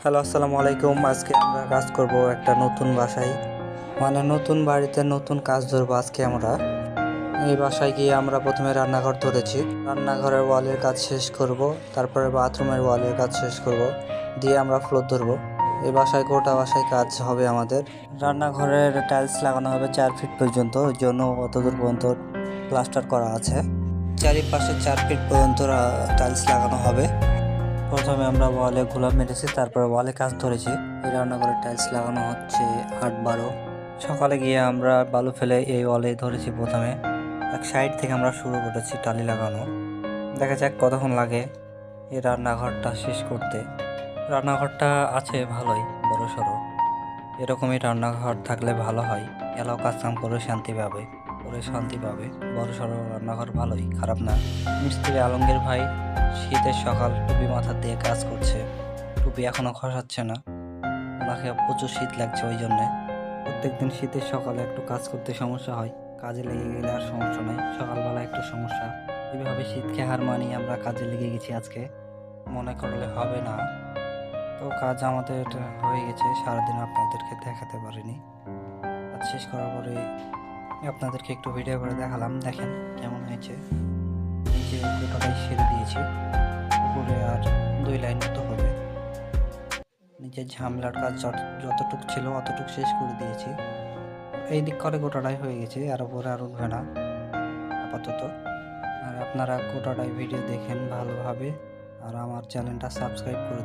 Hello, আসসালামু আলাইকুম। আজকে আমরা কাজ করব একটা নতুন বাসায়, মানে নতুন বাড়িতে নতুন কাজ ধরবো। আজকে আমরা এই বাসায় গিয়ে আমরা প্রথমে রান্নাঘর ধরেছি। রান্নাঘরের ওয়ালের কাজ শেষ করব, তারপরে বাথরুমের ওয়ালের কাজ শেষ করব, দিয়ে আমরা ফ্লোর ধরবো। এই বাসায় গোটা বাসায় কাজ হবে আমাদের। রান্নাঘরের টাইলস লাগানো হবে 4 ফিট পর্যন্ত, ওই জন্য অতদূর পর্যন্ত প্লাস্টার করা আছে। চারিপাশে 4 ফিট পর্যন্ত টাইলস লাগানো হবে। প্রথমে আমরা ওয়ালে গোলাপ মেরেছি, তারপরে ওয়ালে কাজ ধরেছি। এই রান্নাঘরে টাইলস লাগানো হচ্ছে 8-12। সকালে গিয়ে আমরা বালু ফেলে এই ওয়ালে ধরেছি। প্রথমে এক সাইড থেকে আমরা শুরু করেছি টালি লাগানো। দেখা যাক কতক্ষণ লাগে এই রান্নাঘরটা শেষ করতে। রান্নাঘরটা আছে ভালোই বড় সড়ো, এরকমই রান্নাঘর থাকলে ভালো হয়। এলাও কাজ কাম করে শান্তি পাবে। বড় সড়ো রান্নাঘর ভালোই, খারাপ না। মিস্ত্রি আলমগীর ভাই শীতের সকাল টুপি মাথা দিয়ে কাজ করছে। টুপি এখনো খসাচ্ছে না, ওনাকে প্রচুর শীত লাগছে। ওই জন্যে প্রত্যেকদিন শীতের সকালে একটু কাজ করতে সমস্যা হয়, কাজে লেগে গেলে আর সমস্যা নাই, সকালবেলা একটু সমস্যা। এইভাবে শীতকে হার মানিয়ে আমরা কাজে লেগে গেছি। আজকে মনে করলে হবে না, তো কাজ আমাদের হয়ে গেছে। সারাদিন আপনাদেরকে দেখাতে পারিনি। কাজ শেষ করার পরে আপনাদেরকে একটু ভিডিও করে দেখালাম, দেখেন কেমন হয়েছে। নিচে গোটাটাই সেরে দিয়েছি, উপরে আর 2 লাইন মতো হবে। নিচের ঝামেলার কাজ যতটুক ছিল অতটুক শেষ করে দিয়েছি। এই দিক করে গোটাটাই হয়ে গেছে, আর উপরে আর উঠবে না আপাতত। আর আপনারা গোটাটাই ভিডিও দেখেন ভালোভাবে, আর আমার চ্যানেলটা সাবস্ক্রাইব করে